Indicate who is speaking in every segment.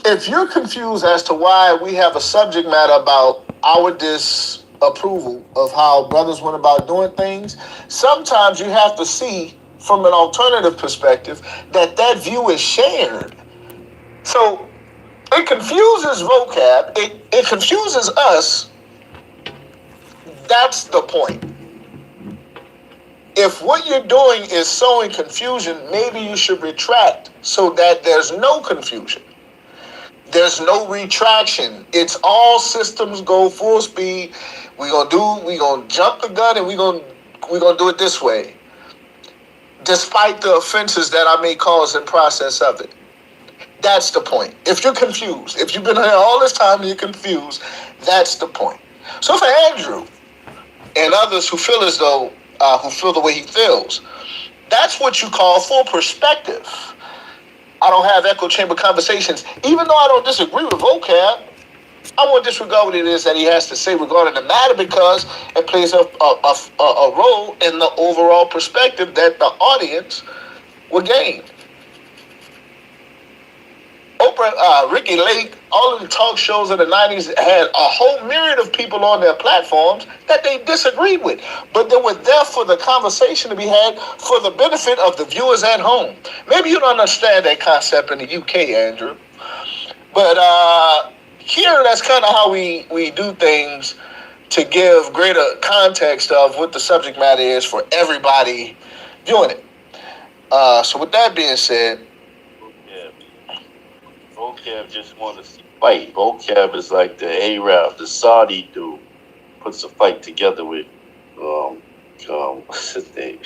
Speaker 1: if you're confused as to why we have a subject matter about our disapproval of how brothers went about doing things, sometimes you have to see from an alternative perspective that view is shared. So it confuses vocab, it confuses us. That's the point. If what you're doing is sowing confusion, maybe you should retract so that there's no confusion. There's no retraction. It's all systems go full speed. We gonna jump the gun and we gonna do it this way, despite the offenses that I may cause in process of it. That's the point. If you're confused, if you've been here all this time and you're confused, that's the point. So for Andrew and others who feel as though, who feel the way he feels, that's what you call full perspective. I don't have echo chamber conversations. Even though I don't disagree with vocab, I won't disregard what it is that he has to say regarding the matter because it plays a role in the overall perspective that the audience will gain. Oprah, Ricky Lake, all of the talk shows in the 90s had a whole myriad of people on their platforms that they disagreed with. But they were there for the conversation to be had for the benefit of the viewers at home. Maybe you don't understand that concept in the UK, Andrew. But here, that's kind of how we do things to give greater context of what the subject matter is for everybody viewing it. So with that being said,
Speaker 2: vocab just want to fight. Vocab is like the Arab, the Saudi dude, puts a fight together with what's his name,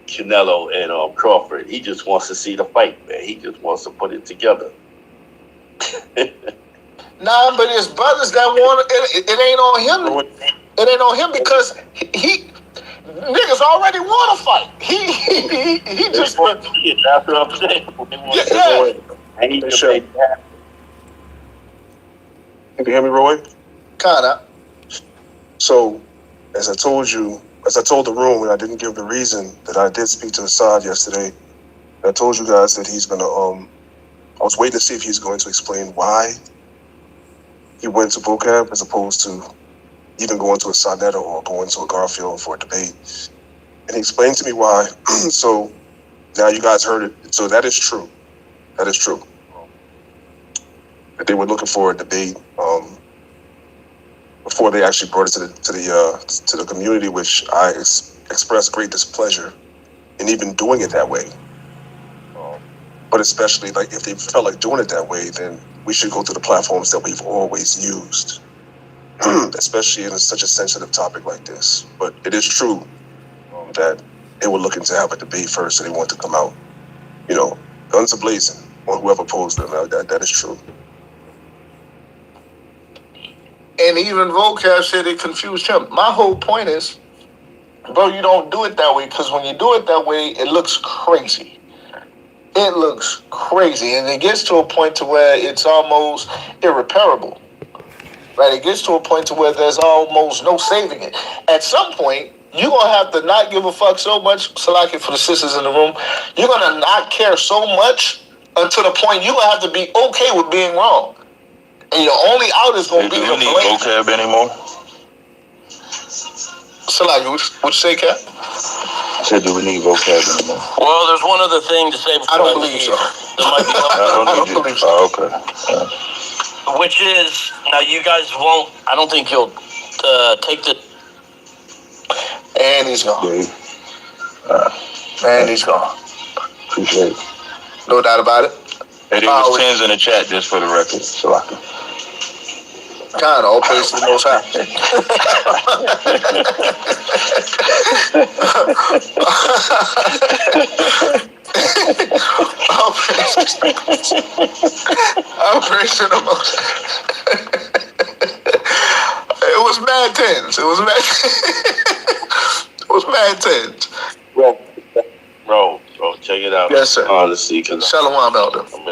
Speaker 2: Canelo and Crawford. He just wants to see the fight, man. He just wants to put it together.
Speaker 1: Nah, but it's brothers that want it. It ain't on him. It ain't on him because he niggas already want to fight. He just.
Speaker 2: That's what I'm saying.
Speaker 1: Yeah.
Speaker 2: And he just
Speaker 3: Can you hear me, Roy?
Speaker 1: Kinda.
Speaker 3: So, as I told the room, and I didn't give the reason that I did speak to Hasad yesterday, I told you guys that he's gonna. I was waiting to see if he's going to explain why he went to vocab as opposed to even going to a Sonetta or going to a Garfield for a debate. And he explained to me why. So now you guys heard it. So that is true. That is true. That they were looking for a debate before they actually brought it to the community, which I expressed great displeasure in even doing it that way. But especially like if they felt like doing it that way, then we should go to the platforms that we've always used, especially in such a sensitive topic like this. But it is true that they were looking to have a debate first, and they wanted to come out, guns a-blazing on whoever posed them. That is true.
Speaker 1: And even vocab said it confused him. My whole point is, bro, you don't do it that way because when you do it that way, it looks crazy. It looks crazy, and it gets to a point to where it's almost irreparable, right? It gets to a point to where there's almost no saving it. At some point, you're going to have to not give a fuck so much, Salaki for the sisters in the room, you're going to not care so much until the point you're going to have to be okay with being wrong. And your only out is going to be the blame.
Speaker 4: Do you need vocab anymore?
Speaker 1: Salaki, what you say, Cap?
Speaker 4: I said, do we need vocab anymore?
Speaker 5: Well, there's one other thing to say.
Speaker 1: I don't believe so.
Speaker 5: That might be
Speaker 4: I don't believe so. Oh, okay.
Speaker 5: Which is, now you guys won't, I don't think you'll take the...
Speaker 1: And he's gone.
Speaker 4: Yeah.
Speaker 1: And he's gone.
Speaker 4: Appreciate it.
Speaker 1: No doubt about it.
Speaker 4: Hey, there was 10s in the chat just for the record, so I can...
Speaker 1: God, all praise to the Most High. All praise to the Most High. It was mad tens. It was mad tens.
Speaker 2: Bro, check it out.
Speaker 1: Yes, sir.
Speaker 2: Honestly, because
Speaker 1: Shalom, Elder.
Speaker 2: I've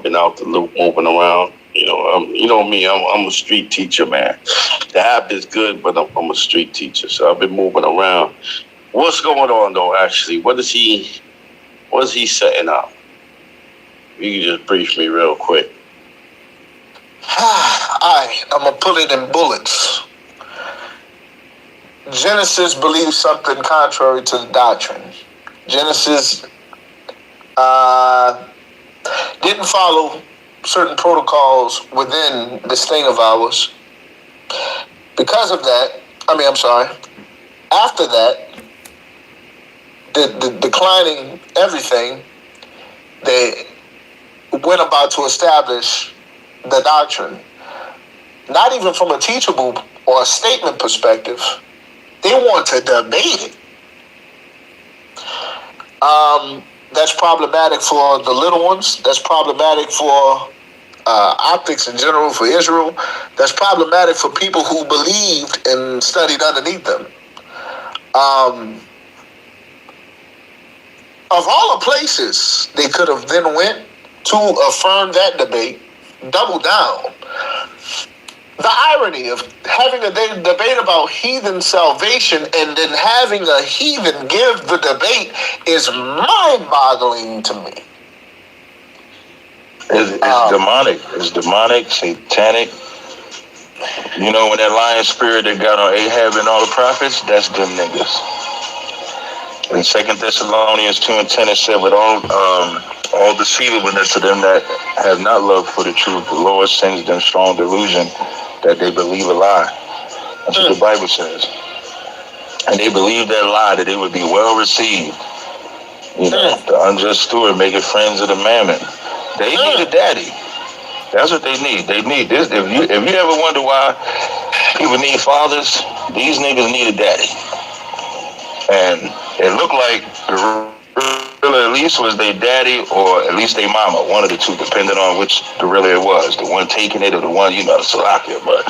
Speaker 2: been out the loop, moving around. You know me. I'm a street teacher, man. The app is good, but I'm a street teacher, so I've been moving around. What's going on though? Actually, what is he setting up? You can just brief me real quick.
Speaker 1: Alright, I'm gonna put it in bullets. Genesis believes something contrary to the doctrine. Genesis didn't follow certain protocols within this thing of ours. Because of that, after that, the declining everything, they went about to establish the doctrine. Not even from a teachable or a statement perspective. They want to debate it. That's problematic for the little ones. That's problematic for optics in general, for Israel. That's problematic for people who believed and studied underneath them. Of all the places they could have then went to affirm that debate, double down. The irony of having a debate about heathen salvation and then having a heathen give the debate is mind-boggling to me.
Speaker 4: It's demonic. It's demonic, satanic. You know, when that lion spirit that got on Ahab and all the prophets, that's them niggas. In 2 Thessalonians 2:10, it said, with all deceivableness to them that have not loved for the truth, the Lord sends them strong delusion that they believe a lie. That's what the Bible says. And they believe that lie, that they would be well received. You know, the unjust steward making friends of the mammon. They need a daddy. That's what they need. They need this. If you ever wonder why people need fathers, these niggas need a daddy. And it looked like the gorilla at least was their daddy or at least their mama, one of the two, depending on which gorilla it was, the one taking it or the one, the Salakia. But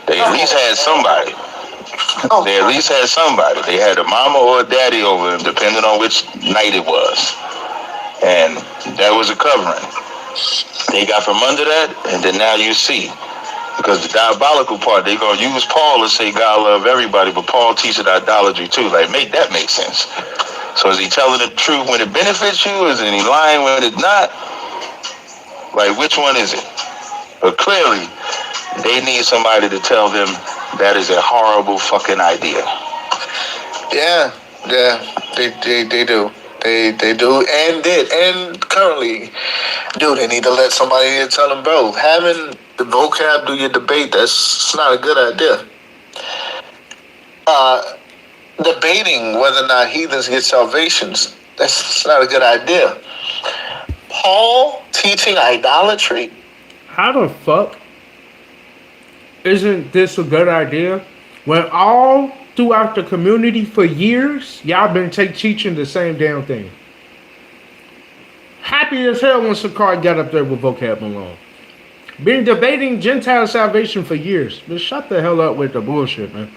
Speaker 4: they at least had somebody. They at least had somebody. They had a mama or a daddy over them, depending on which night it was. And that was a covering. They got from under that, and then now you see. Because the diabolical part, they're going to use Paul and say God love everybody, but Paul teaches idolatry too. Like, make that make sense. So is he telling the truth when it benefits you? Is he lying when it's not? Like, which one is it? But clearly, they need somebody to tell them that is a horrible fucking idea.
Speaker 1: Yeah, they do. They do and did and currently do. They need to let somebody tell them, bro, having the vocab do your debate, that's not a good idea. Debating whether or not heathens get salvations, that's not a good idea. Paul teaching idolatry.
Speaker 6: How the fuck isn't this a good idea? When all throughout the community for years, y'all been teaching the same damn thing. Happy as hell when Sakari got up there with vocab alone. Been debating Gentile salvation for years. But shut the hell up with the bullshit, man.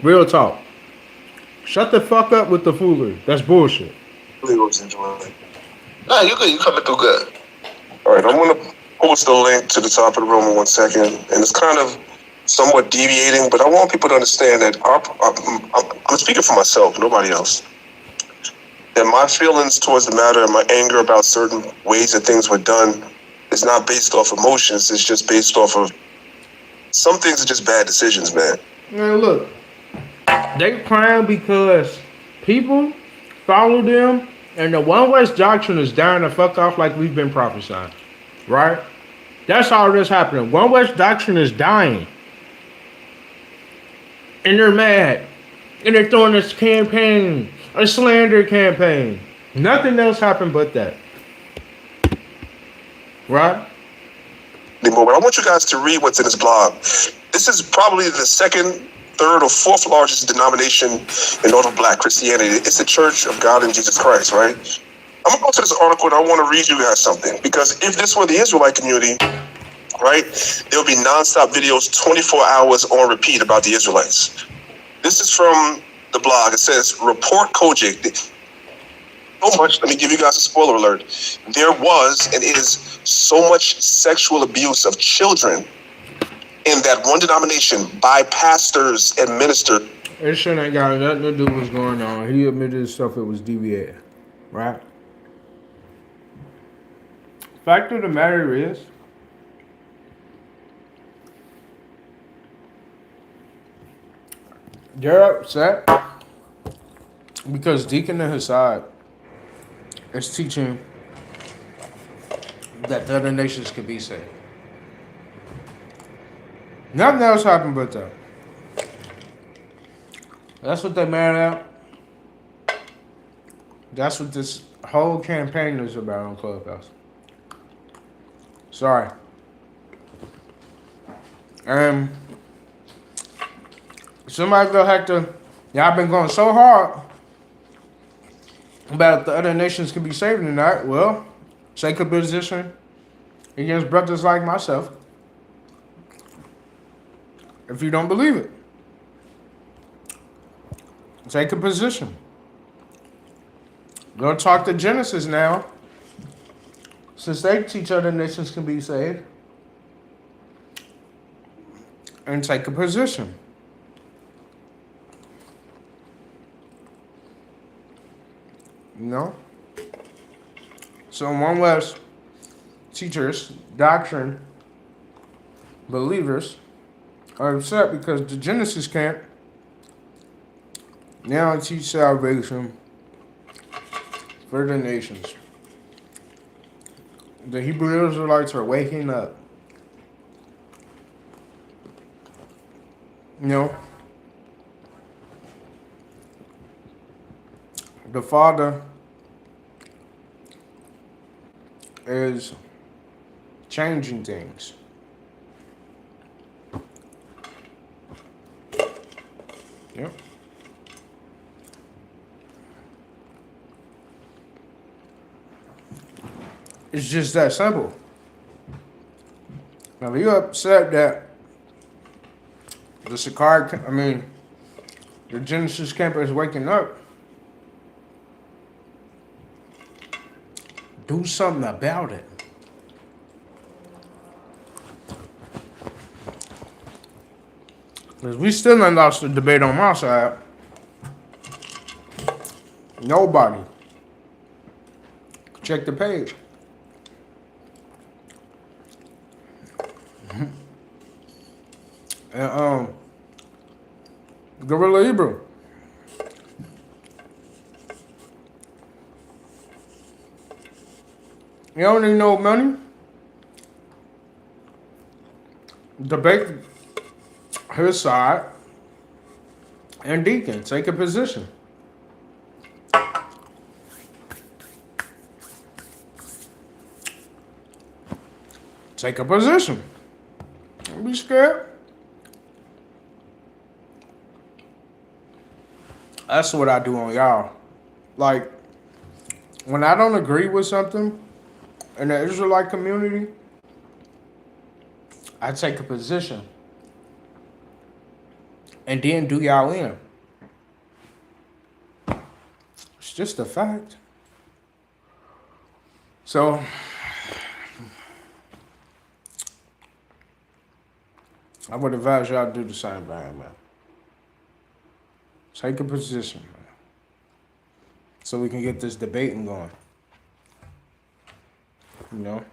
Speaker 6: Real talk. Shut the fuck up with the foolery. That's bullshit.
Speaker 3: Really was enjoying it.
Speaker 1: No, you good. You coming through good. All
Speaker 3: right, I'm going to post the link to the top of the room in 1 second. And it's kind of somewhat deviating, but I want people to understand that I'm speaking for myself, nobody else. That my feelings towards the matter and my anger about certain ways that things were done is not based off emotions. It's just based off of some things are just bad decisions, man.
Speaker 6: Man, look, they crying because people follow them, and the One West doctrine is dying the fuck off like we've been prophesying, right? That's all that's happening. One West doctrine is dying. And they're mad. And they're throwing this campaign, a slander campaign. Nothing else happened but that. Right?
Speaker 3: But I want you guys to read what's in this blog. This is probably the second, third, or fourth largest denomination in North Black Christianity. It's the Church of God in Jesus Christ, right? I'm going to go to this article and I want to read you guys something. Because if this were the Israelite community, right, there would be nonstop videos 24 hours on repeat about the Israelites. This is from the blog. It says, Report Kojic. So much, let me give you guys a spoiler alert. There was and is so much sexual abuse of children in that one denomination by pastors and ministers.
Speaker 6: This shit ain't got nothing to do with what's going on. He admitted himself it was deviated, right? Fact of the matter is, they're upset because Deacon and Hasad is teaching that the other nations can be saved. Nothing else happened but that. That's what they mad at. That's what this whole campaign is about on Clubhouse. Sorry. Somebody gonna have to. Y'all been going so hard about if the other nations can be saved or not. Well, take a position against brothers like myself if you don't believe it. Take a position. Go talk to Genesis now, since they teach other nations can be saved, and take a position. You know? So one less teachers, doctrine, believers are upset because the Genesis camp now teach salvation for the nations. The Hebrew Israelites are waking up. You know, the Father is changing things. Yep. It's just that simple. Now, you upset that the Genesis camp is waking up. Do something about it. Because we still ain't lost the debate on my side. Nobody. Check the page. And Gorilla Hebrew. You don't need no money. Debate his side and Deacon. Take a position. Take a position. Don't be scared. That's what I do on y'all. Like, when I don't agree with something in the Israelite community, I take a position and then do y'all in. It's just a fact. So, I would advise y'all to do the same thing, man. Take a position, man, so we can get this debating going. You know?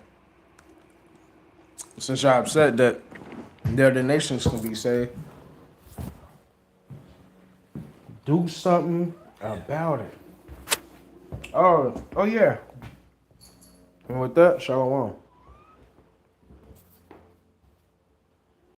Speaker 6: Since y'all upset that the other nations can be saved, do something about it. Oh yeah. And with that, shalom.